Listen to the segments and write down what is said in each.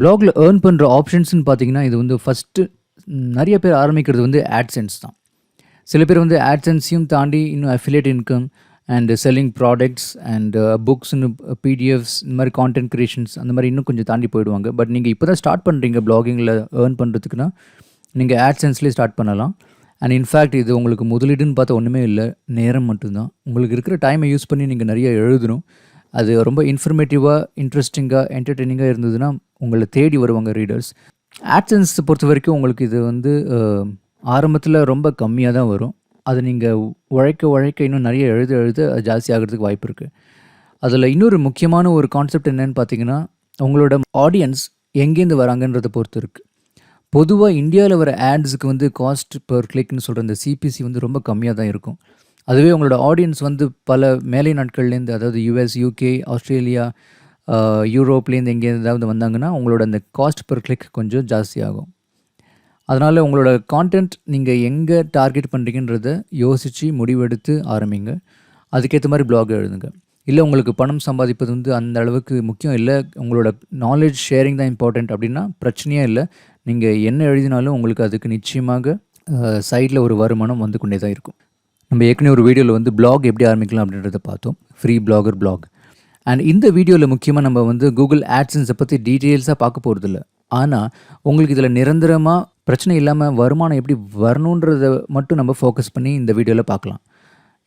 ப்ளாகில் earn பண்ணுற ஆப்ஷன்ஸ்னு பார்த்தீங்கன்னா, இது வந்து ஃபஸ்ட்டு நெறைய பேர் ஆரம்பிக்கிறது வந்து AdSense தான். சில பேர் வந்து AdSenseயும் தாண்டி இன்னும் affiliate income and selling products and புக்ஸ்னு பிடிஎஃப்ஸ் இந்த மாதிரி கான்டென்ட் கிரியேஷன்ஸ் அந்த மாதிரி இன்னும் கொஞ்சம் தாண்டி போயிடுவாங்க. பட் நீங்கள் இப்போ தான் ஸ்டார்ட் பண்ணுறீங்க ப்ளாகிங்கில் ஏர்ன் பண்ணுறதுக்குன்னா, நீங்கள் AdSenseலேயே ஸ்டார்ட் பண்ணலாம். அண்ட் இன்ஃபேக்ட் இது உங்களுக்கு முதலீடுன்னு பார்த்தா ஒன்றுமே இல்லை, நேரம் மட்டும்தான். உங்களுக்கு இருக்கிற டைமை யூஸ் பண்ணி நீங்கள் நிறைய எழுதணும். அது ரொம்ப இன்ஃபர்மேட்டிவாக, இன்ட்ரெஸ்டிங்காக, என்டர்டெய்னிங்காக இருந்ததுன்னா உங்களை தேடி வருவாங்க ரீடர்ஸ். AdSense பொறுத்த வரைக்கும் உங்களுக்கு இது வந்து ஆரம்பத்தில் ரொம்ப கம்மியாக தான் வரும். அது நீங்கள் உழைக்க இன்னும் நிறைய எழுத அது ஜாஸ்தி ஆகிறதுக்கு வாய்ப்பு இருக்குது. அதில் இன்னொரு முக்கியமான ஒரு கான்செப்ட் என்னன்னு பார்த்தீங்கன்னா, உங்களோட ஆடியன்ஸ் எங்கேருந்து வராங்கன்றதை பொறுத்து இருக்குது. பொதுவாக இந்தியாவில் வர ஆட்ஸுக்கு வந்து காஸ்ட் பெர் கிளிக்னு சொல்கிற இந்த சிபிசி வந்து ரொம்ப கம்மியாக தான் இருக்கும். அதுவே உங்களோட ஆடியன்ஸ் வந்து பல மேலை நாட்கள்லேருந்து, அதாவது US, UK, ஆஸ்திரேலியா, யூரோப்லேருந்து எங்கேருந்து ஏதாவது வந்தாங்கன்னா உங்களோட அந்த காஸ்ட் பெர் கிளிக் கொஞ்சம் ஜாஸ்தியாகும். அதனால் உங்களோட கான்டென்ட் நீங்கள் எங்கே டார்கெட் பண்ணுறீங்கன்றத யோசித்து முடிவெடுத்து ஆரம்பிங்க. அதுக்கேற்ற மாதிரி ப்ளாக் எழுதுங்க. இல்லை உங்களுக்கு பணம் சம்பாதிப்பது வந்து அந்த அளவுக்கு முக்கியம் இல்லை, உங்களோட நாலேஜ் ஷேரிங் தான் இம்பார்ட்டண்ட் அப்படின்னா பிரச்சனையே இல்லை. நீங்கள் என்ன எழுதினாலும் உங்களுக்கு அதுக்கு நிச்சயமாக சைடில் ஒரு வருமானம் வந்து கொண்டே தான் இருக்கும். நம்ம ஏற்கனவே ஒரு வீடியோவில் வந்து ப்ளாக் எப்படி ஆரம்பிக்கலாம் அப்படின்றத பார்த்தோம், ஃப்ரீ ப்ளாகர் ப்ளாக். அண்ட் இந்த வீடியோவில் முக்கியமாக நம்ம வந்து கூகுள் ஆட்சன்ஸை பற்றி டீட்டெயில்ஸாக பார்க்க போகிறதில்ல. ஆனால் உங்களுக்கு இதில் நிரந்தரமாக பிரச்சனை இல்லாமல் வருமானம் எப்படி வரணுன்றதை மட்டும் நம்ம ஃபோக்கஸ் பண்ணி இந்த வீடியோவில் பார்க்கலாம்.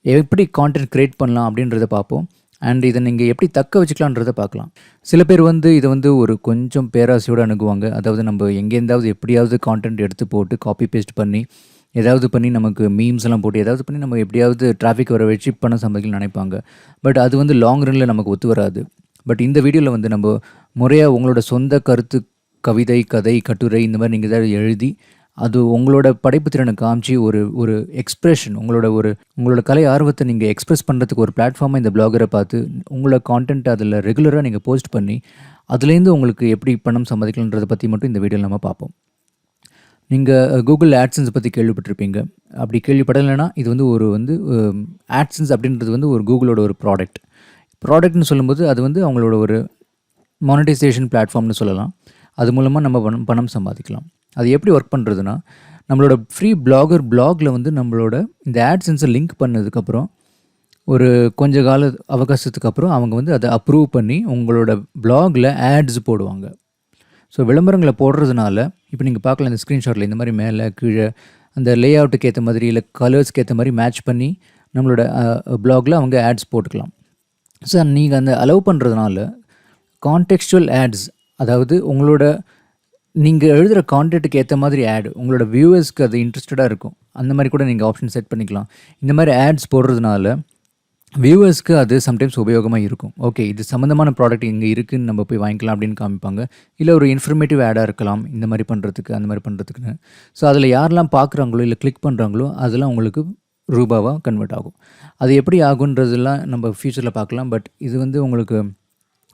எப்படி கான்டென்ட் க்ரியேட் பண்ணலாம் அப்படின்றத பார்ப்போம். அண்ட் இதை நீங்கள் எப்படி தக்க வச்சுக்கலான்றதை பார்க்கலாம். சில பேர் வந்து இதை வந்து ஒரு கொஞ்சம் பேராசையோடு அணுகுவாங்க. அதாவது நம்ம எங்கேருந்தாவது எப்படியாவது கான்டென்ட் எடுத்து போட்டு காப்பி பேஸ்ட் பண்ணி ஏதாவது பண்ணி நமக்கு மீம்ஸ் எல்லாம் போட்டு ஏதாவது பண்ணி நம்ம எப்படியாவது டிராஃபிக் வர வச்சு பணம் சம்பாதிக்கணும்னு நினைப்பாங்க. பட் அது வந்து லாங் ரன்னில் நமக்கு ஒத்து வராது. பட் இந்த வீடியோவில் வந்து நம்ம முறையாக உங்களோட சொந்த கருத்து, கவிதை, கதை, கட்டுரை இந்த மாதிரி நீங்கள் ஏதாவது எழுதி அது உங்களோட படைப்பு திறனை காமிச்சு ஒரு எக்ஸ்ப்ரெஷன், உங்களோட கலை ஆர்வத்தை நீங்கள் எக்ஸ்ப்ரெஸ் பண்ணுறதுக்கு ஒரு பிளாட்ஃபார்மாக இந்த ப்ளாகரை பார்த்து உங்களோட கான்டென்ட் அதில் ரெகுலராக நீங்கள் போஸ்ட் பண்ணி அதுலேருந்து உங்களுக்கு எப்படி பணம் சம்பாதிக்கலான்றதை பற்றி மட்டும் இந்த வீடியோவில் நம்ம பார்ப்போம். நீங்கள் கூகுள் ஆட்சன்ஸ் பற்றி கேள்விப்பட்டிருப்பீங்க. அப்படி கேள்விப்படலைன்னா இது வந்து ஆட்சன்ஸ் அப்படின்றது வந்து ஒரு கூகுளோட ஒரு ப்ராடக்ட்னு சொல்லும்போது அது வந்து அவங்களோட ஒரு மானிட்டைசேஷன் பிளாட்ஃபார்ம்னு சொல்லலாம். அது மூலமாக நம்ம பணம் சம்பாதிக்கலாம். அது எப்படி ஒர்க் பண்ணுறதுன்னா, நம்மளோட ஃப்ரீ ப்ளாகில் வந்து நம்மளோட இந்த ஆட்சன்ஸை லிங்க் பண்ணதுக்கப்புறம் ஒரு கொஞ்ச கால அவகாசத்துக்கு அப்புறம் அவங்க வந்து அதை அப்ரூவ் பண்ணி உங்களோட ப்ளாகில் ஆட்ஸ் போடுவாங்க. ஸோ விளம்பரங்களை போடுறதுனால இப்போ நீங்கள் பார்க்கலாம் இந்த ஸ்க்ரீன்ஷாட்டில் இந்த மாதிரி மேலே கீழே அந்த லே அவுட்டுக்கு ஏற்ற மாதிரி இல்லை கலர்ஸ்க்கு ஏற்ற மாதிரி மேட்ச் பண்ணி நம்மளோட ப்ளாகில் அவங்க ஆட்ஸ் போட்டுக்கலாம். ஸோ நீங்கள் அந்த அலோவ் பண்ணுறதுனால கான்டெக்ஸ்டுவல் ஆட்ஸ், அதாவது நீங்கள் எழுதுகிற கான்டென்ட்டுக்கு ஏற்ற மாதிரி ஆட் உங்களோட வியூவர்ஸ்க்கு அது இன்ட்ரெஸ்டடாக இருக்கும். அந்த மாதிரி கூட நீங்கள் ஆப்ஷன் செட் பண்ணிக்கலாம். இந்த மாதிரி ஆட்ஸ் போடுறதுனால வியூவர்ஸ்க்கு அது சம்டைம்ஸ் உபயோகமாக இருக்கும். ஓகே, இது சம்மந்தமான ப்ராடக்ட் இங்கே இருக்குதுன்னு நம்ம போய் வாங்கிக்கலாம் அப்படின்னு காமிப்பாங்க. இல்லை ஒரு இன்ஃபர்மேட்டிவ் ஆடாக இருக்கலாம் இந்த மாதிரி பண்ணுறதுக்கு, அந்த மாதிரி பண்ணுறதுக்குன்னு. ஸோ அதில் யாரெல்லாம் பார்க்குறாங்களோ இல்லை கிளிக் பண்ணுறாங்களோ அதெல்லாம் உங்களுக்கு ரூபாவாக கன்வெர்ட் ஆகும். அது எப்படி ஆகுன்றதெல்லாம் நம்ம ஃப்யூச்சரில் பார்க்கலாம். பட் இது வந்து உங்களுக்கு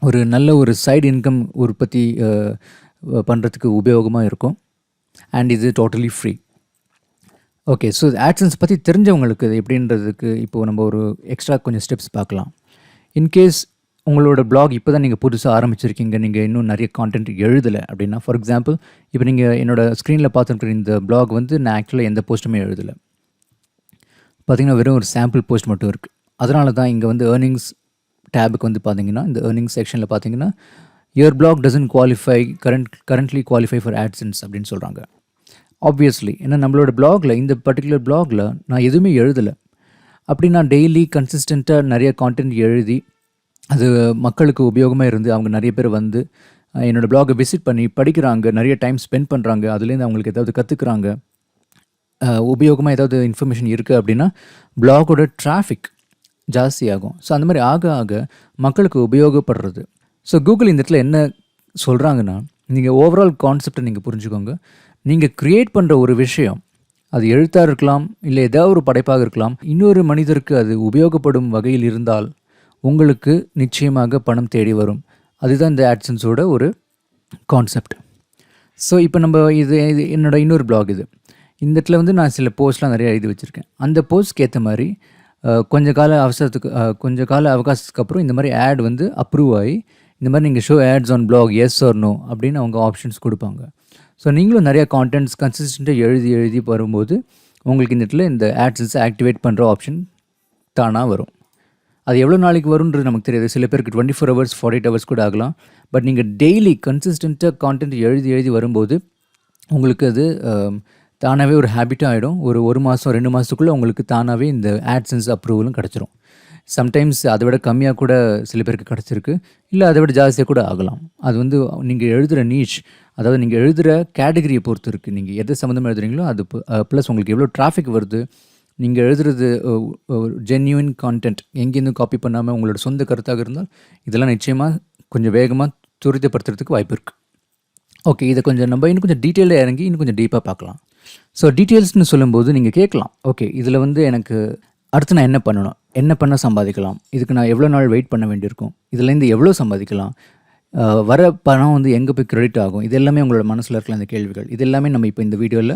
ஒரு நல்ல ஒரு சைடு இன்கம் உற்பத்தி பண்ணுறதுக்கு உபயோகமாக இருக்கும். அண்ட் இது டோட்டலி ஃப்ரீ. ஓகே, ஸோ ஆட்சன்ஸ் பற்றி தெரிஞ்சவங்களுக்கு எப்படின்றதுக்கு இப்போது நம்ம ஒரு எக்ஸ்ட்ரா கொஞ்சம் ஸ்டெப்ஸ் பார்க்கலாம். இன்கேஸ் உங்களோட ப்ளாக் இப்போ தான் நீங்கள் புதுசாக ஆரம்பிச்சிருக்கீங்க, நீங்கள் இன்னும் நிறைய கான்டென்ட் எழுதலை அப்படின்னா, ஃபார் எக்ஸாம்பிள் இப்போ நீங்கள் என்னோடய ஸ்க்ரீனில் பார்த்துருக்குற இந்த ப்ளாக் வந்து நான் ஆக்சுவலாக எந்த போஸ்ட்டுமே எழுதலை. பார்த்திங்கன்னா வெறும் ஒரு சாம்பிள் போஸ்ட் மட்டும் இருக்குது. அதனால தான் இங்கே வந்து ஏர்னிங்ஸ் டேபுக்கு வந்து பார்த்தீங்கன்னா, இந்த ஏர்னிங்ஸ் செக்ஷனில் பார்த்தீங்கன்னா your blog doesn't qualify currently qualify for AdSense அப்படின்னு சொல்கிறாங்க. ஆப்வியஸ்லி, ஏன்னா நம்மளோட ப்ளாகில், இந்த பர்டிகுலர் ப்ளாகில் நான் எதுவுமே எழுதலை. அப்படி நான் டெய்லி கன்சிஸ்டண்ட்டாக நிறைய கான்டென்ட் எழுதி அது மக்களுக்கு உபயோகமாக இருந்து அவங்க நிறைய பேர் வந்து என்னோடய ப்ளாகை விசிட் பண்ணி படிக்கிறாங்க, நிறைய டைம் ஸ்பெண்ட் பண்ணுறாங்க, அதுலேருந்து அவங்களுக்கு ஏதாவது கற்றுக்குறாங்க, உபயோகமாக ஏதாவது இன்ஃபர்மேஷன் இருக்குது அப்படின்னா ப்ளாகோட டிராஃபிக் ஜாஸ்தி ஆகும். ஸோ அந்த மாதிரி ஆக ஆக மக்களுக்கு உபயோகப்படுறது. ஸோ கூகுள் இந்த இடத்துல என்ன சொல்கிறாங்கன்னா, நீங்கள் ஓவரால் கான்செப்டை நீங்கள் புரிஞ்சுக்கோங்க. நீங்கள் க்ரியேட் பண்ணுற ஒரு விஷயம், அது எழுத்தாக இருக்கலாம், இல்லை ஏதாவது ஒரு படைப்பாக இருக்கலாம், இன்னொரு மனிதருக்கு அது உபயோகப்படும் வகையில் இருந்தால் உங்களுக்கு நிச்சயமாக பணம் தேடி வரும். அதுதான் இந்த ஆட்சன்ஸோட ஒரு கான்செப்ட். ஸோ இப்போ நம்ம இது என்னோட இன்னொரு ப்ளாக் இது. இந்த இடத்துல வந்து நான் சில போஸ்ட்லாம் நிறைய எழுதி வச்சுருக்கேன். அந்த போஸ்ட்க்கு ஏற்ற மாதிரி கொஞ்ச கால அவகாசத்துக்கு அப்புறம் இந்த மாதிரி ஆட் வந்து அப்ரூவ் ஆகி இந்த மாதிரி நீங்கள் show ads on blog yes or no அப்படின்னு அவங்க ஆப்ஷன்ஸ் கொடுப்பாங்க. ஸோ நீங்களும் நிறையா கான்டென்ட்ஸ் கன்சிஸ்டண்ட்டாக எழுதி வரும்போது உங்களுக்கு இந்த இடத்துல இந்த ஆட்ஸன்ஸை ஆக்டிவேட் பண்ணுற ஆப்ஷன் தானாக வரும். அது எவ்வளோ நாளைக்கு வரும்ன்றது நமக்கு தெரியாது. சில பேருக்கு 24 hours 48 hours கூட ஆகலாம். பட் நீங்கள் டெய்லி கன்சிஸ்டண்ட்டாக கான்டென்ட் எழுதி வரும்போது உங்களுக்கு அது தானாகவே ஒரு ஹேபிட்டாக ஆகிடும். ஒரு மாதம் 2 மாதத்துக்குள்ளே உங்களுக்கு தானாகவே இந்த ஆட்சன்ஸ் அப்ரூவலும் கிடச்சிரும். சம்டைம்ஸ் அதை விட கம்மியாக கூட சில பேருக்கு கிடச்சிருக்கு, இல்லை அதை விட ஜாஸ்தியாக கூட ஆகலாம். அது வந்து நீங்கள் எழுதுகிற நீச், அதாவது நீங்கள் எழுதுகிற கேட்டகரியை பொறுத்து இருக்குது. நீங்கள் எது சம்மந்தமாக எழுதுறீங்களோ அது ப்ளஸ் உங்களுக்கு எவ்வளோ டிராஃபிக் வருது, நீங்கள் எழுதுறது ஜென்யூன் கான்டென்ட் எங்கேருந்து காப்பி பண்ணாமல் உங்களோட சொந்த கருத்தாக இருந்தால் இதெல்லாம் நிச்சயமாக கொஞ்சம் வேகமாக துரிதப்படுத்துறதுக்கு வாய்ப்பு இருக்குது. ஓகே, இதை கொஞ்சம் நம்ம இன்னும் கொஞ்சம் டீட்டெயிலாக இறங்கி இன்னும் கொஞ்சம் டீப்பாக பார்க்கலாம். ஸோ டீட்டெயில்ஸ்னு சொல்லும்போது நீங்கள் கேட்கலாம், ஓகே இதில் வந்து எனக்கு அடுத்து நான் என்ன பண்ணணும், என்ன பண்ணால் சம்பாதிக்கலாம், இதுக்கு நான் எவ்வளோ நாள் வெயிட் பண்ண வேண்டியிருக்கும், இதுலேருந்து எவ்வளோ சம்பாதிக்கலாம், வர பணம் வந்து எங்கே போய் கிரெடிட் ஆகும், இது எல்லாமே உங்களோட மனசில் இருக்கலாம் இந்த கேள்விகள். இது எல்லாமே நம்ம இப்போ இந்த வீடியோவில்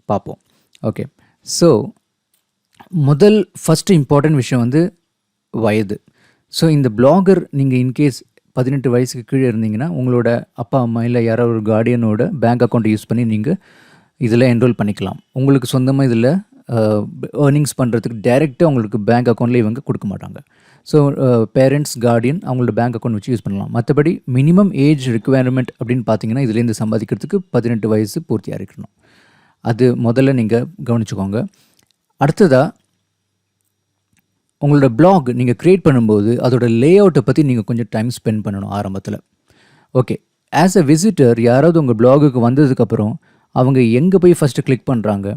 பார்ப்போம். ஓகே, ஸோ ஃபஸ்ட்டு இம்பார்ட்டன்ட் விஷயம் வந்து வயது. ஸோ இந்த பிளாகர் நீங்கள் இன்கேஸ் 18 வயசுக்கு கீழே இருந்தீங்கன்னா உங்களோட அப்பா அம்மா இல்லை யாரோ ஒரு கார்டியனோட பேங்க் அக்கௌண்ட்டை யூஸ் பண்ணி நீங்கள் இதில் என்ரோல் பண்ணிக்கலாம். உங்களுக்கு சொந்தமாக இதில் ஏர்னிங்ஸ் பண்ணுறதுக்கு டைரெக்டாக உங்களுக்கு பேங்க் அக்கௌண்ட்டில் இவங்க கொடுக்க மாட்டாங்க. ஸோ பேரண்ட்ஸ் கார்டியன் அவங்களோட பேங்க் அக்கௌண்ட் வச்சு யூஸ் பண்ணலாம். மற்றபடி மினிமம் ஏஜ் ரிக்குவயர்மெண்ட் அப்படின்னு பார்த்தீங்கன்னா இதுலேருந்து சம்பாதிக்கிறதுக்கு 18 வயசு பூர்த்தியாக இருக்கணும். அது முதல்ல நீங்கள் கவனிச்சுக்கோங்க. அடுத்ததாக உங்களோட பிளாக் நீங்கள் க்ரியேட் பண்ணும்போது அதோட லே அவுட்டை பற்றி நீங்கள் கொஞ்சம் டைம் ஸ்பெண்ட் பண்ணணும் ஆரம்பத்தில். ஓகே, ஆஸ் அ விசிட்டர் யாராவது உங்கள் பிளாகுக்கு வந்ததுக்கப்புறம் அவங்க எங்கே போய் ஃபஸ்ட்டு கிளிக் பண்ணுறாங்க,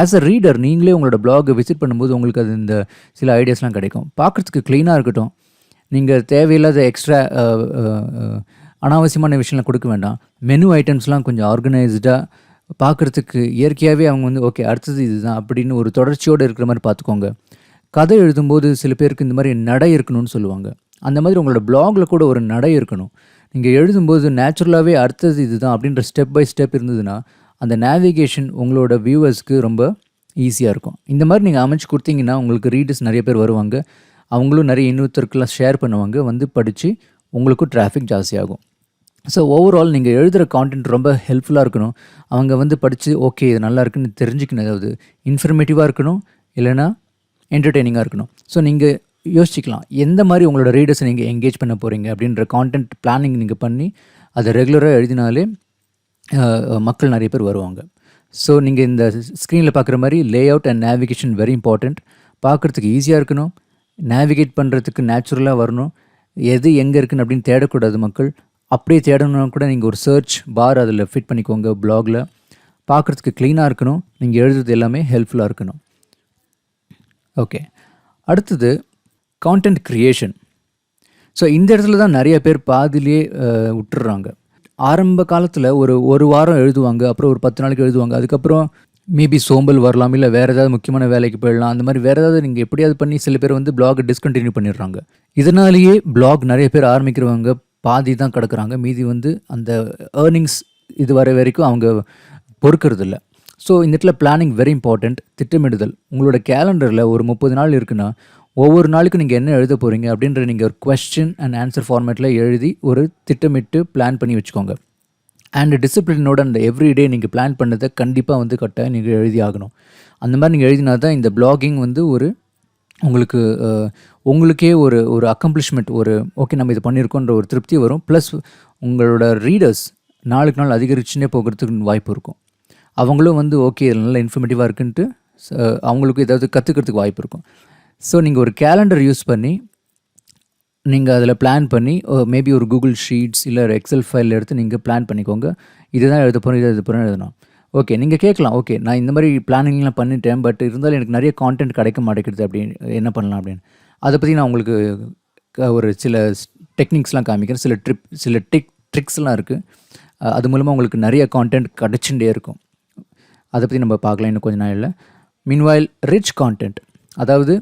ஆஸ் அ ரீடர் நீங்களே உங்களோட பிளாகை விசிட் பண்ணும்போது உங்களுக்கு அது இந்த சில ஐடியாஸ்லாம் கிடைக்கும். பார்க்குறதுக்கு க்ளீனாக இருக்கட்டும், நீங்கள் தேவையில்லாத எக்ஸ்ட்ரா அனாவசியமான விஷயம்லாம் கொடுக்க வேண்டாம். மெனு ஐட்டம்ஸ்லாம் கொஞ்சம் ஆர்கனைஸ்டாக பார்க்குறதுக்கு இயற்கையாகவே அவங்க வந்து ஓகே அடுத்தது இதுதான் அப்படின்னு ஒரு தொடர்ச்சியோடு இருக்கிற மாதிரி பார்த்துக்கோங்க. கதை எழுதும்போது சில பேருக்கு இந்த மாதிரி நடை இருக்கணும்னு சொல்லுவாங்க. அந்த மாதிரி உங்களோட பிளாகில் கூட ஒரு நடை இருக்கணும். நீங்கள் எழுதும்போது நேச்சுரலாகவே அடுத்தது இதுதான் அப்படின்ற ஸ்டெப் பை ஸ்டெப் இருந்ததுன்னா அந்த நேவிகேஷன் உங்களோட வியூவர்ஸ்க்கு ரொம்ப ஈஸியாக இருக்கும். இந்த மாதிரி நீங்கள் அமைச்சு கொடுத்தீங்கன்னா உங்களுக்கு ரீடர்ஸ் நிறைய பேர் வருவாங்க, அவங்களும் நிறைய இன்னொருத்தருக்கெல்லாம் ஷேர் பண்ணுவாங்க, வந்து படித்து உங்களுக்கும் டிராஃபிக் ஜாஸ்தியாகும். ஸோ ஓவரால் நீங்கள் எழுதுகிற கான்டென்ட் ரொம்ப ஹெல்ப்ஃபுல்லாக இருக்கணும். அவங்க வந்து படித்து ஓகே இது நல்லா இருக்குன்னு தெரிஞ்சுக்கணும், அதாவது இன்ஃபர்மேட்டிவாக இருக்கணும், இல்லைனா என்டர்டெய்னிங்காக இருக்கணும். ஸோ நீங்கள் யோசிச்சிக்கலாம் எந்த மாதிரி உங்களோட ரீடர்ஸை நீங்கள் என்கேஜ் பண்ண போகிறீங்க அப்படின்ற கான்டென்ட் பிளானிங் நீங்கள் பண்ணி அதை ரெகுலராக எழுதினாலே மக்கள் நிறைய பேர் வருவாங்க. ஸோ நீங்கள் இந்த ஸ்க்ரீனில் பார்க்குற மாதிரி lay out and navigation very important. பார்க்குறதுக்கு ஈஸியாக இருக்கணும், நேவிகேட் பண்ணுறதுக்கு நேச்சுரலாக வரணும், எது எங்கே இருக்குன்னு அப்படின்னு தேடக்கூடாது மக்கள். அப்படியே தேடணும்னா கூட நீங்கள் ஒரு சர்ச் பார் அதில் ஃபிட் பண்ணிக்கோங்க பிளாகில். பார்க்குறதுக்கு க்ளீனாக இருக்கணும், நீங்கள் எழுதுறது எல்லாமே ஹெல்ப்ஃபுல்லாக இருக்கணும். ஓகே, அடுத்தது கான்டென்ட் க்ரியேஷன். ஸோ இந்த இடத்துல தான் நிறைய பேர் பாதிலேயே விட்டுடுறாங்க. ஆரம்ப காலத்தில் ஒரு வாரம் எழுதுவாங்க, அப்புறம் ஒரு 10 நாளைக்கு எழுதுவாங்க, அதுக்கப்புறம் மேபி சோம்பல் வரலாம், இல்லை வேறு ஏதாவது முக்கியமான வேலைக்கு போயிடலாம், அந்த மாதிரி வேறு ஏதாவது நீங்கள் எப்படியாவது பண்ணி சில பேர் வந்து பிளாகை டிஸ்கண்டினியூ பண்ணிடுறாங்க. இதனாலேயே பிளாக் நிறைய பேர் ஆரம்பிக்கிறவங்க பாதி தான் கிடக்குறாங்க, மீதி வந்து அந்த ஏர்னிங்ஸ் இது வர வரைக்கும் அவங்க பொறுக்கிறதில்ல. ஸோ இந்த இடத்துல பிளானிங் வெரி இம்பார்ட்டண்ட். திட்டமிடுதல். உங்களோட கேலண்டரில் ஒரு 30 நாள் இருக்குன்னா ஒவ்வொரு நாளுக்கும் நீங்கள் என்ன எழுத போகிறீங்க அப்படின்ற நீங்கள் ஒரு கொஸ்டின் அண்ட் ஆன்சர் ஃபார்மேட்டில் எழுதி ஒரு திட்டமிட்டு பிளான் பண்ணி வச்சுக்கோங்க. அண்ட் டிசிப்ளினோட அந்த எவ்ரிடே நீங்கள் பிளான் பண்ணதை கண்டிப்பாக வந்து கட்டாயம் நீங்கள் எழுதி ஆகணும். அந்த மாதிரி நீங்கள் எழுதினா தான் இந்த பிளாகிங் வந்து ஒரு உங்களுக்கே ஒரு அக்கம்ப்ளிஷ்மெண்ட், ஒரு ஓகே நம்ம இது பண்ணியிருக்கோன்ற ஒரு திருப்தி வரும். ப்ளஸ் உங்களோட ரீடர்ஸ் நாளுக்கு நாள் அதிகரிச்சுனே போகிறதுக்கு வாய்ப்பு இருக்கும். அவங்களும் வந்து ஓகே இது நல்லா இன்ஃபர்மேட்டிவாக இருக்குன்ட்டு அவங்களுக்கும் ஏதாவது கற்றுக்கிறதுக்கு வாய்ப்பு இருக்கும். ஸோ நீங்கள் ஒரு கேலண்டர் யூஸ் பண்ணி நீங்கள் அதில் பிளான் பண்ணி மேபி ஒரு கூகுள் ஷீட்ஸ் இல்லை ஒரு எக்ஸல் ஃபைல் எடுத்து நீங்கள் பிளான் பண்ணிக்கோங்க. இதுதான் எழுத போகிறோம், எழுத போகிறோம் எழுதணும். ஓகே, நீங்கள் கேட்கலாம், ஓகே நான் இந்த மாதிரி பிளானிங்லாம் பண்ணிட்டேன், பட் இருந்தாலும் எனக்கு நிறைய கான்டென்ட் கிடைக்க மாட்டேங்குது, அப்படின்னு என்ன பண்ணலாம் அப்படின்னு. அதை பற்றி நான் உங்களுக்கு ஒரு சில டெக்னிக்ஸ்லாம் காமிக்கிறேன். சில ட்ரிக்ஸ்லாம் இருக்குது. அது மூலமாக உங்களுக்கு நிறைய கான்டென்ட் கிடச்சுட்டே இருக்கும். அதை பற்றி நம்ம பார்க்கலாம் இன்னும் கொஞ்சம் நாளில். மீன்வைல் ரிச் கான்டென்ட், அதாவது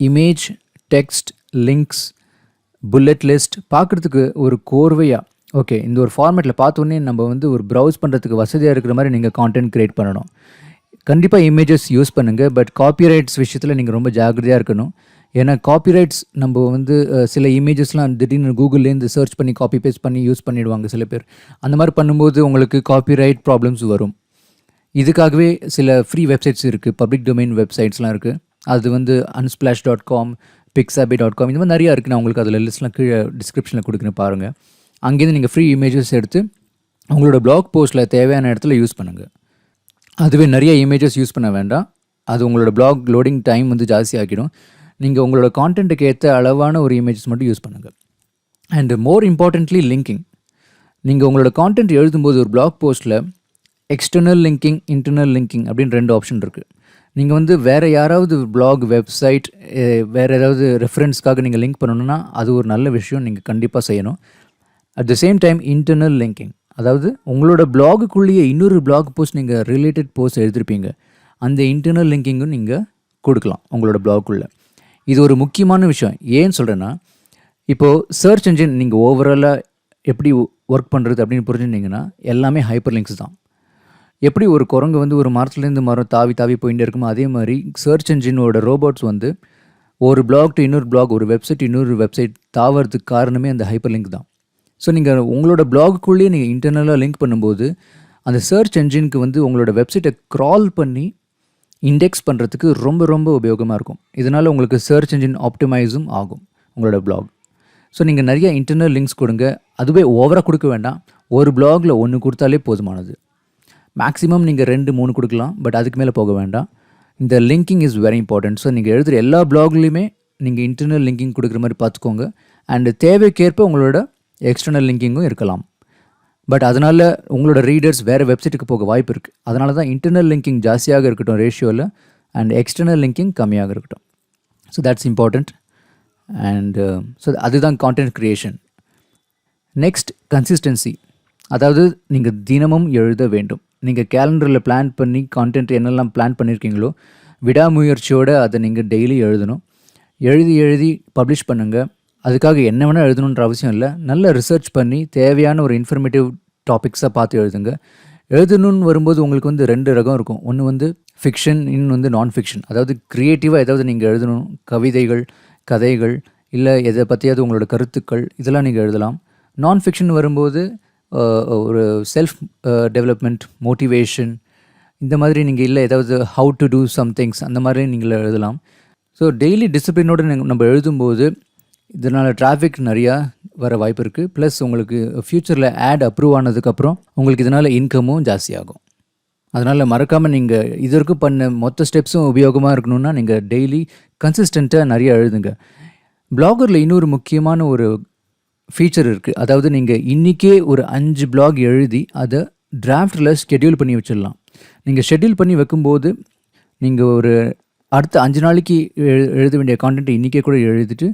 image, text, links, bullet list பார்க்குறதுக்கு ஒரு கோர்வையாக ஓகே இந்த ஒரு ஃபார்மேட்டில் பார்த்தோன்னே நம்ம வந்து ஒரு ப்ரௌஸ் பண்ணுறதுக்கு வசதியாக இருக்கிற மாதிரி நீங்கள் கான்டென்ட் க்ரியேட் பண்ணணும். கண்டிப்பாக இமேஜஸ் யூஸ் பண்ணுங்கள், பட் காப்பிரைட்ஸ் விஷயத்தில் நீங்கள் ரொம்ப ஜாக்கிரதையாக இருக்கணும். ஏன்னா காப்பிரைட்ஸ் நம்ம வந்து சில இமேஜஸ்லாம் திடீர்னு கூகுள்லேருந்து சர்ச் பண்ணி காப்பி பேஸ்ட் பண்ணி யூஸ் பண்ணிடுவாங்க சில பேர். அந்த மாதிரி பண்ணும்போது உங்களுக்கு காப்பிரைட் ப்ராப்ளம்ஸ் வரும். இதுக்காகவே சில ஃப்ரீ வெப்சைட்ஸ் இருக்குது, பப்ளிக் டொமைன் வெப்சைட்ஸ்லாம் இருக்குது. அது வந்து unsplash.com, pixabay.com இந்த மாதிரி நிறையா இருக்குது. நான் உங்களுக்கு அதில் லிஸ்ட்லாம் கீழே டிஸ்கிரிப்ஷனில் கொடுக்குறேன் பாருங்கள். அங்கேருந்து நீங்கள் ஃப்ரீ இமேஜஸ் எடுத்து உங்களோட பிளாக் போஸ்ட்டில் தேவையான இடத்துல யூஸ் பண்ணுங்கள். அதுவே நிறைய இமேஜஸ் யூஸ் பண்ண வேண்டாம். அது உங்களோட பிளாக் லோடிங் டைம் வந்து ஜாஸ்தி ஆக்கிடும். நீங்கள் உங்களோட கான்டென்ட்டுக்கு ஏற்ற அளவான ஒரு இமேஜஸ் மட்டும் யூஸ் பண்ணுங்கள். And more importantly linking. நீங்கள் உங்களோட கான்டென்ட் எழுதும்போது ஒரு பிளாக் போஸ்ட்டில் எக்ஸ்டர்னல் லிங்கிங், இன்டர்னல் லிங்கிங் அப்படின்னு 2 ஆப்ஷன் இருக்குது. நீங்கள் வந்து வேறு யாராவது பிளாக், வெப்சைட், வேறு ஏதாவது ரெஃபரன்ஸ்க்காக நீங்கள் லிங்க் பண்ணணுன்னா அது ஒரு நல்ல விஷயம், நீங்கள் கண்டிப்பாக செய்யணும். At the same time internal linking, அதாவது உங்களோட பிளாகுக்குள்ளேயே இன்னொரு பிளாக் போஸ்ட் நீங்கள் ரிலேட்டட் போஸ்ட் எழுதிருப்பீங்க, அந்த இன்டர்னல் லிங்கிங்கும் நீங்கள் கொடுக்கலாம் உங்களோட பிளாக்குள்ளே. இது ஒரு முக்கியமான விஷயம். ஏன்னு சொல்கிறேன்னா, இப்போது சர்ச் என்ஜின் நீங்கள் ஓவராலாக எப்படி ஒர்க் பண்ணுறது அப்படின்னு புரிஞ்சுட்டிங்கன்னா எல்லாமே ஹைப்பர் லிங்க்ஸ் தான். எப்படி ஒரு குரங்கு வந்து ஒரு மரத்துலேருந்து மரம் தாவி தாவி போயிட்டே இருக்குமோ, அதே மாதிரி சர்ச் என்ஜினோட ரோபோட்ஸ் வந்து ஒரு பிளாக் டு இன்னொரு பிளாக், ஒரு வெப்சைட் இன்னொரு வெப்சைட் தாவறதுக்கு காரணமே அந்த ஹைப்பர் லிங்க் தான். ஸோ நீங்கள் உங்களோட பிளாகுக்குள்ளேயே நீங்கள் இன்டர்னலாக லிங்க் பண்ணும்போது அந்த சர்ச் என்ஜினுக்கு வந்து உங்களோட வெப்சைட்டை க்ரால் பண்ணி இண்டெக்ஸ் பண்ணுறதுக்கு ரொம்ப ரொம்ப உபயோகமாக இருக்கும். இதனால் உங்களுக்கு சர்ச் என்ஜின் ஆப்டிமைஸும் ஆகும் உங்களோட பிளாக். ஸோ நீங்கள் நிறைய இன்டர்னல் லிங்க்ஸ் கொடுங்க. அதுவே ஓவராக கொடுக்க வேண்டாம். ஒரு பிளாகில் 1 கொடுத்தாலே போதுமானது. மேக்ஸிமம் நீங்கள் 2, 3 கொடுக்கலாம், பட் அதுக்கு மேலே போக வேண்டாம். இந்த linking is very important. So நீங்கள் எழுதுகிற எல்லா பிளாக்லேயுமே நீங்கள் இன்டர்னல் லிங்கிங் கொடுக்குற மாதிரி பார்த்துக்கோங்க. அண்டு தேவைக்கேற்ப உங்களோட எக்ஸ்டர்னல் லிங்கிங்கும் இருக்கலாம். பட் அதனால் உங்களோட ரீடர்ஸ் வேறு வெப்சைட்டுக்கு போக வாய்ப்பு இருக்குது. அதனால தான் இன்டர்னல் லிங்கிங் ஜாஸ்தியாக இருக்கட்டும் ரேஷியோவில், அண்ட் எக்ஸ்டர்னல் லிங்கிங் கம்மியாக இருக்கட்டும். So that's important. And so அதுதான் கான்டென்ட் க்ரியேஷன். Next, consistency. அதாவது நீங்கள் தினமும் எழுத வேண்டும். நீங்கள் கேலண்டரில் பிளான் பண்ணி கான்டென்ட் என்னெல்லாம் பிளான் பண்ணியிருக்கீங்களோ விடாமுயற்சியோடு அதை நீங்கள் டெய்லி எழுதணும். எழுதி பப்ளிஷ் பண்ணுங்கள். அதுக்காக என்ன வேணால் எழுதணுன்ற அவசியம் இல்லை. நல்ல ரிசர்ச் பண்ணி தேவையான ஒரு இன்ஃபர்மேட்டிவ் டாபிக்ஸாக பார்த்து எழுதுங்க. எழுதணுன்னு வரும்போது உங்களுக்கு வந்து 2 ரகம் இருக்கும். ஒன்று வந்து ஃபிக்ஷன், இன்னும் வந்து நான் ஃபிக்ஷன். அதாவது க்ரியேட்டிவாக ஏதாவது நீங்கள் எழுதணும், கவிதைகள், கதைகள், இல்லை எதை பற்றியாவது உங்களோட கருத்துக்கள், இதெல்லாம் நீங்கள் எழுதலாம். நான் ஃபிக்ஷன் வரும்போது ஒரு செல்ஃப் டெவலப்மெண்ட், மோட்டிவேஷன், இந்த மாதிரி நீங்கள் இல்லை ஏதாவது ஹவு டு டூ சம்திங்ஸ் அந்த மாதிரி நீங்கள் எழுதலாம். ஸோ டெய்லி டிசிப்ளினோடு நம்ம எழுதும்போது இதனால் டிராஃபிக் நிறையா வர வாய்ப்பு இருக்குது. ப்ளஸ் உங்களுக்கு ஃப்யூச்சரில் ஆட் அப்ரூவ் ஆனதுக்கப்புறம் உங்களுக்கு இதனால் இன்கமும் ஜாஸ்தியாகும். அதனால் மறக்காமல் நீங்கள் இதற்கு பண்ண மொத்த ஸ்டெப்ஸும் உபயோகமாக இருக்கணும்னா நீங்கள் டெய்லி கன்சிஸ்டண்ட்டாக நிறையா எழுதுங்க. பிளாகரில் இன்னொரு முக்கியமான ஒரு ஃபீச்சர் இருக்குது. அதாவது நீங்கள் இன்றைக்கே ஒரு 5 பிளாக் எழுதி அதை டிராஃப்டில் ஷெட்யூல் பண்ணி வச்சிடலாம். நீங்கள் ஷெட்யூல் பண்ணி வைக்கும்போது நீங்கள் ஒரு அடுத்த 5 நாளைக்கு எழுத வேண்டிய கான்டென்ட் இன்றைக்கே கூட எழுதிட்டு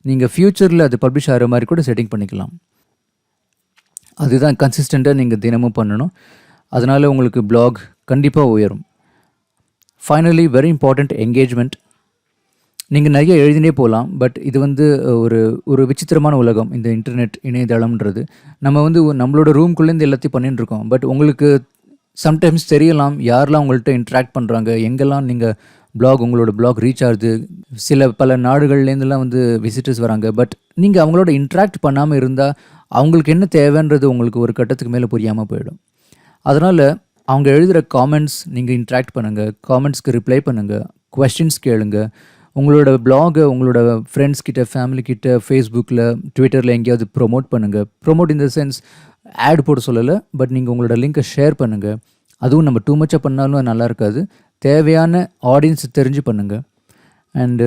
நீங்கள் ஃப்யூச்சரில் அது பப்ளிஷ் ஆகிற மாதிரி கூட செட்டிங் பண்ணிக்கலாம். அதுதான் கன்சிஸ்டண்ட்டாக நீங்கள் தினமும் பண்ணணும். அதனால் உங்களுக்கு பிளாக் கண்டிப்பாக உயரும். Finally, very important, engagement. நீங்கள் நிறைய எழுதினே போகலாம், பட் இது வந்து ஒரு விசித்திரமான உலகம் இந்த இன்டர்நெட், இணையதளம்ன்றது. நம்ம வந்து நம்மளோட ரூம்குள்ளேருந்து எல்லாத்தையும் பண்ணிட்டு இருக்கோம். பட் உங்களுக்கு சம்டைம்ஸ் தெரியலாம் யாரெல்லாம் உங்கள்கிட்ட இன்ட்ராக்ட் பண்ணுறாங்க, எங்கெல்லாம் நீங்கள் உங்களோட பிளாக் ரீச் ஆகுது. பல நாடுகள்லேருந்துலாம் வந்து விசிட்டர்ஸ் வராங்க. பட் நீங்கள் அவங்களோட இன்ட்ராக்ட் பண்ணாமல் இருந்தால் அவங்களுக்கு என்ன தேவைன்றது உங்களுக்கு ஒரு கட்டத்துக்கு மேலே புரியாமல் போயிடும். அதனால் அவங்க எழுதுகிற காமெண்ட்ஸ் நீங்கள் இன்ட்ராக்ட் பண்ணுங்கள், காமெண்ட்ஸ்க்கு ரிப்ளை பண்ணுங்கள், கொஸ்டின்ஸ் கேளுங்க. உங்களோட பிளாகை உங்களோட ஃப்ரெண்ட்ஸ் கிட்ட, ஃபேமிலி கிட்ட, ஃபேஸ்புக்கில், ட்விட்டரில் எங்கேயாவது ப்ரொமோட் பண்ணுங்கள். Promote in the sense ad போட சொல்லலை, பட் நீங்கள் உங்களோட லிங்க்கை ஷேர் பண்ணுங்கள். அதுவும் நம்ம டூ மச்சாக பண்ணாலும் நல்லா இருக்காது. தேவையான ஆடியன்ஸ் தெரிஞ்சு பண்ணுங்கள். அண்டு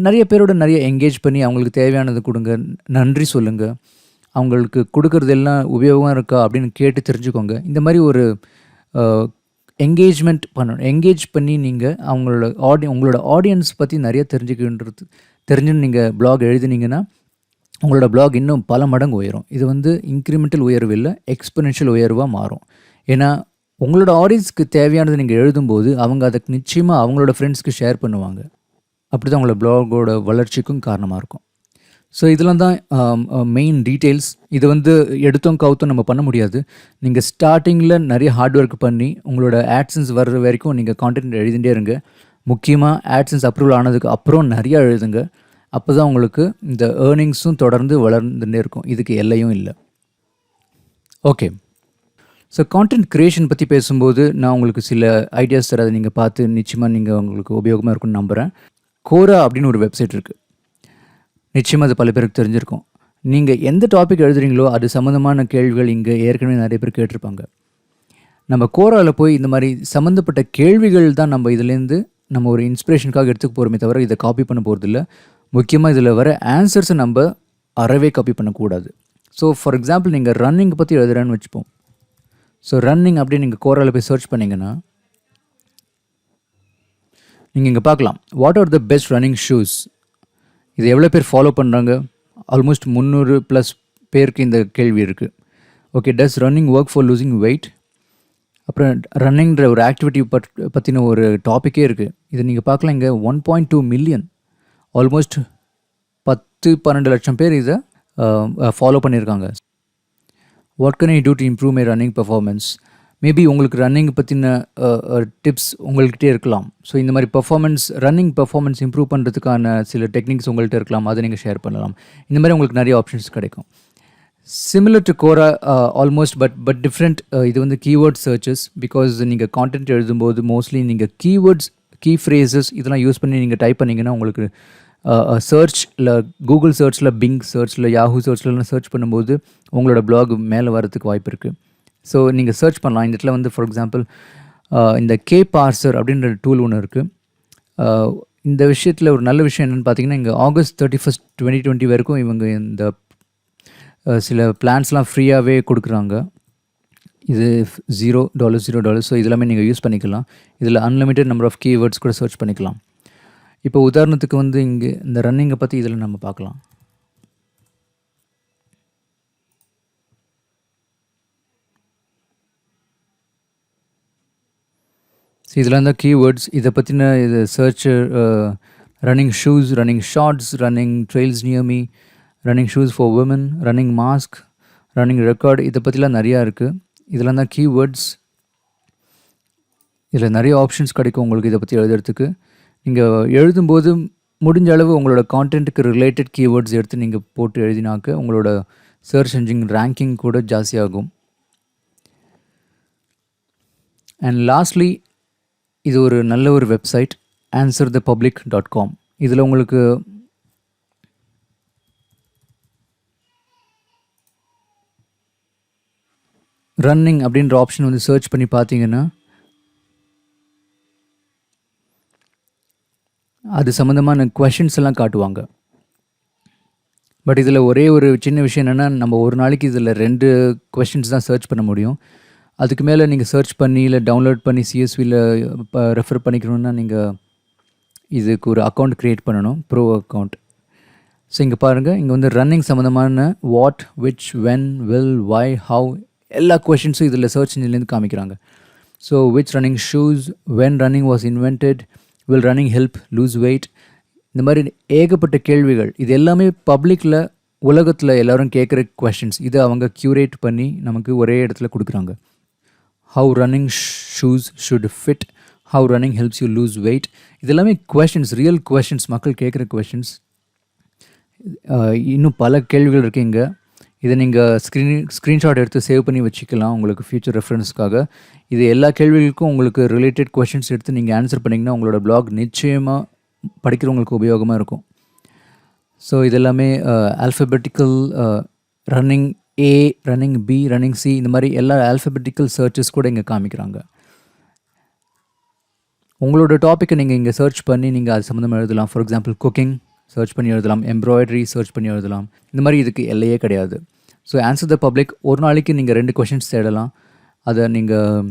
நிறைய பேரோட நிறைய என்கேஜ் பண்ணி அவங்களுக்கு தேவையானது கொடுங்க, நன்றி சொல்லுங்கள். அவங்களுக்கு கொடுக்குறது எல்லாம் உபயோகமாக இருக்கா அப்படின்னு கேட்டு தெரிஞ்சுக்கோங்க. இந்த மாதிரி ஒரு என்கேஜ்மெண்ட் பண்ணணும். என்கேஜ் பண்ணி நீங்கள் உங்களோட ஆடியன்ஸ் பற்றி நிறைய தெரிஞ்சுன்னு நீங்கள் பிளாக் எழுதினீங்கன்னா உங்களோட பிளாக் இன்னும் பல மடங்கு உயரும். இது வந்து இன்க்ரிமெண்டல் உயர்வு இல்லை, எக்ஸ்பொனென்ஷியல் உயர்வாக மாறும். ஏன்னா உங்களோட ஆடியன்ஸ்க்கு தேவையானது நீங்கள் எழுதும்போது அவங்க அதை நிச்சயமாக அவங்களோட ஃப்ரெண்ட்ஸ்க்கு ஷேர் பண்ணுவாங்க. அப்படி தான் உங்களோட பிளாகோட வளர்ச்சிக்கும் காரணமாக இருக்கும். ஸோ இதெல்லாம் தான் மெயின் டீட்டெயில்ஸ். இது வந்து எடுத்தோம் கவுத்தோம் நம்ம பண்ண முடியாது. நீங்கள் ஸ்டார்டிங்கில் நிறைய ஹார்ட் ஒர்க் பண்ணி உங்களோட ஆட்சன்ஸ் வர்ற வரைக்கும் நீங்கள் கான்டென்ட் எழுதிகிட்டே இருங்க. முக்கியமாக ஆட்சன்ஸ் அப்ரூவல் ஆனதுக்கு அப்புறம் நிறையா எழுதுங்க. அப்போ தான் உங்களுக்கு இந்த ஏர்னிங்ஸும் தொடர்ந்து வளர்ந்துட்டே இருக்கும். இதுக்கு எல்லையும் இல்லை. ஓகே. ஸோ கான்டென்ட் க்ரியேஷன் பற்றி பேசும்போது நான் உங்களுக்கு சில ஐடியாஸ் தர, அதை நீங்கள் பார்த்து நிச்சயமாக நீங்கள் உங்களுக்கு உபயோகமாக இருக்கும்னு நம்புகிறேன். கோரா அப்படின்னு ஒரு வெப்சைட் இருக்குது. நிச்சயமாக அது பல பேருக்கு தெரிஞ்சிருக்கும். நீங்கள் எந்த டாபிக் எழுதுறீங்களோ அது சம்மந்தமான கேள்விகள் இங்கே ஏற்கனவே நிறைய பேர் கேட்டிருப்பாங்க. நம்ம கோராவில் போய் இந்த மாதிரி சம்மந்தப்பட்ட கேள்விகள் தான் நம்ம இதுலேருந்து நம்ம ஒரு இன்ஸ்பிரேஷனுக்காக எடுத்துக்க போகிறோமே தவிர இதை காப்பி பண்ண போகிறதில்ல. முக்கியமாக இதில் வர ஆன்சர்ஸை நம்ம அறவே காப்பி பண்ணக்கூடாது. ஸோ ஃபார் எக்ஸாம்பிள் நீங்கள் ரன்னிங் பற்றி எழுதுகிறேன்னு வச்சுப்போம். ஸோ ரன்னிங் அப்படின்னு நீங்கள் கோராவில் போய் சர்ச் பண்ணிங்கன்னா நீங்கள் இங்கே பார்க்கலாம், what are the best running shoes. இது எவ்வளோ பேர் ஃபாலோ பண்ணுறாங்க? ஆல்மோஸ்ட் 300+ பேருக்கு இந்த கேள்வி இருக்குது. Okay, does running work for losing wait? அப்புறம் ரன்னிங்கிற ஒரு ஆக்டிவிட்டி பற்றின ஒரு டாப்பிக்கே இருக்குது. இது நீங்கள் பார்க்கலாம். இங்கே 1.2 மில்லியன், ஆல்மோஸ்ட் 10-12 லட்சம் பேர் இதை ஃபாலோ பண்ணியிருக்காங்க. What can I do to improve my running performance? Maybe உங்களுக்கு ரன்னிங் பற்றின டிப்ஸ் உங்கள்கிட்டே இருக்கலாம். ஸோ இந்த மாதிரி ரன்னிங் பெர்ஃபார்மன்ஸ் இம்ப்ரூவ் பண்ணுறதுக்கான சில டெக்னிக்ஸ் உங்கள்கிட்ட இருக்கலாம். அதை நீங்கள் ஷேர் பண்ணலாம். இந்த மாதிரி உங்களுக்கு நிறைய ஆப்ஷன்ஸ் கிடைக்கும். Similar to Quora almost, but different. இது வந்து கீவேர்ட் சர்ச்சஸ். பிகாஸ் நீங்கள் கான்டென்ட் எழுதும்போது மோஸ்ட்லி நீங்கள் கீவேர்ட்ஸ், கீ ஃப்ரேசஸ் இதெல்லாம் யூஸ் பண்ணி நீங்கள் டைப் பண்ணிங்கன்னா உங்களுக்கு சர்ச் இல்லை கூகுள் சர்ச்சில், பிங் சர்ச்சில், யாஹூ சர்ச்லலாம் சர்ச் பண்ணும்போது உங்களோட பிளாக் மேலே வரதுக்கு வாய்ப்பு இருக்குது. ஸோ நீங்கள் சர்ச் பண்ணலாம். இந்த இடத்துல வந்து ஃபார் எக்ஸாம்பிள் இந்த பார்சர் அப்படின்ற டூல் ஒன்று இருக்குது. இந்த விஷயத்தில் ஒரு நல்ல விஷயம் என்னென்னு பார்த்தீங்கன்னா, இங்கே August 31, 2020 வரைக்கும் இவங்க இந்த சில பிளான்ஸ்லாம் ஃப்ரீயாகவே கொடுக்குறாங்க. இது $0. ஸோ இதெல்லாமே நீங்கள் யூஸ் பண்ணிக்கலாம். இதில் அன்லிமிட்டட் நம்பர் ஆஃப் கீவேர்ட்ஸ் கூட சர்ச் பண்ணிக்கலாம். இப்போ உதாரணத்துக்கு வந்து இங்கே இந்த ரன்னிங்கை பற்றி இதில் நம்ம பார்க்கலாம். ஸோ இதெல்லாம் தான் கீவேர்ட்ஸ். இதை பற்றின இது search, running shoes, running shorts, running trails near me, running shoes for women, running mask, running record, இதை பற்றிலாம் நிறையா இருக்குது. இதெல்லாம் தான் கீவேர்ட்ஸ். இதில் நிறைய ஆப்ஷன்ஸ் கிடைக்கும் உங்களுக்கு இதை பற்றி எழுதுறதுக்கு. நீங்கள் எழுதும்போது முடிஞ்ச அளவு உங்களோட கான்டென்ட்டுக்கு ரிலேட்டட் கீவேர்ட்ஸ் எடுத்து நீங்கள் போட்டு எழுதினாக்க உங்களோட சர்ச் என்ஜின் ரேங்கிங் கூட ஜாஸ்தியாகும். அண்ட் லாஸ்ட்லி, இது ஒரு நல்ல ஒரு வெப்சைட், answerthepublic.com. இதில் உங்களுக்கு ரன்னிங் அப்படின்ற ஆப்ஷன் வந்து சர்ச் பண்ணி பார்த்தீங்கன்னா அது சம்மந்தமான கொஷின்ஸ் எல்லாம் காட்டுவாங்க. பட் இதில் ஒரே ஒரு சின்ன விஷயம் என்னென்னா, நம்ம ஒரு நாளைக்கு இதில் 2 கொஷின்ஸ் தான் சர்ச் பண்ண முடியும். அதுக்கு மேலே நீங்கள் சர்ச் பண்ணி இல்லை டவுன்லோட் பண்ணி சிஎஸ்வியில் ரெஃபர் பண்ணிக்கணுன்னா நீங்கள் இதுக்கு ஒரு அக்கௌண்ட் க்ரியேட் பண்ணணும், ப்ரோ அக்கௌண்ட். ஸோ இங்கே பாருங்கள், இங்கே வந்து ரன்னிங் சம்மந்தமான what, which, when, will, why, how எல்லா கொஷின்ஸும் இதில் சர்ச் இன்ஜின்லேருந்து காமிக்கிறாங்க. So which running shoes, when running was invented, will running help lose weight, இந்த மாதிரி ஏகப்பட்ட கேள்விகள். இது எல்லாமே பப்ளிக்கில் உலகத்தில் எல்லோரும் கேட்குற கொஷின்ஸ். இதை அவங்க க்யூரேட் பண்ணி நமக்கு ஒரே இடத்துல கொடுக்குறாங்க. How running shoes should fit, how running helps you lose weight, இது எல்லாமே கொஷின்ஸ், ரியல் கொஷின்ஸ், மக்கள் கேட்குற கொஷின்ஸ். இன்னும் பல கேள்விகள் இருக்குது இங்கே. இதை நீங்கள் ஸ்க்ரீன்ஷாட் எடுத்து சேவ் பண்ணி வச்சுக்கலாம் உங்களுக்கு ஃப்யூச்சர் ரெஃபரன்ஸ்க்காக. இது எல்லா கேள்விகளுக்கும் உங்களுக்கு ரிலேட்டட் கொஷின்ஸ் எடுத்து நீங்கள் ஆன்சர் பண்ணிங்கன்னா உங்களோட பிளாக் நிச்சயமாக படிக்கிறவங்களுக்கு உபயோகமாக இருக்கும். ஸோ இதெல்லாமே ஆல்ஃபபெட்டிக்கல், ரன்னிங் ஏ, ரன்னிங் பி, ரன்னிங் சி, இந்த மாதிரி எல்லா ஆல்ஃபபெட்டிக்கல் சர்ச்சஸ் கூட இங்கே காமிக்கிறாங்க. உங்களோட டாப்பிக்கை நீங்கள் இங்கே சர்ச் பண்ணி நீங்கள் அது சம்மந்தமாக எழுதலாம். ஃபார் எக்ஸாம்பிள் குக்கிங் சர்ச் பண்ணி எழுதலாம், எம்ப்ராய்டரி சர்ச் பண்ணி எழுதலாம். இந்த மாதிரி இதுக்கு எல்லையே கிடையாது. ஸோ ஆன்சர் த பப்ளிக் ஒரு நாளைக்கு நீங்கள் 2 கொஷின்ஸ் தேடலாம். அதை நீங்கள்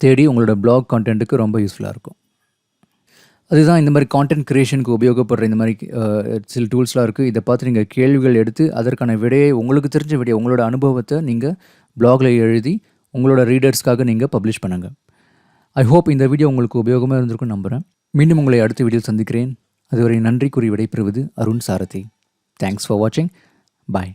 தேடி உங்களோட பிளாக் கான்டென்ட்டுக்கு ரொம்ப யூஸ்ஃபுல்லாக இருக்கும். அதுதான் இந்த மாதிரி கான்டென்ட் க்ரியேஷனுக்கு உபயோகப்படுற இந்த மாதிரி சில டூல்ஸ்லாம் இருக்குது. இதை பார்த்து நீங்கள் கேள்விகள் எடுத்து அதற்கான விடையை, உங்களுக்கு தெரிஞ்ச விடையை, உங்களோட அனுபவத்தை நீங்கள் பிளாகில் எழுதி உங்களோட ரீடர்ஸ்க்காக நீங்கள் பப்ளிஷ் பண்ணுங்கள். ஐ ஹோப் இந்த வீடியோ உங்களுக்கு உபயோகமாக இருந்திருக்குன்னு நம்புகிறேன். மீண்டும் உங்களை அடுத்த வீடியோ சந்திக்கிறேன். அதுவரை நன்றி கூறி விடைபெறுவது அருண் சாரதி. தேங்க்ஸ் ஃபார் வாட்சிங். பாய்.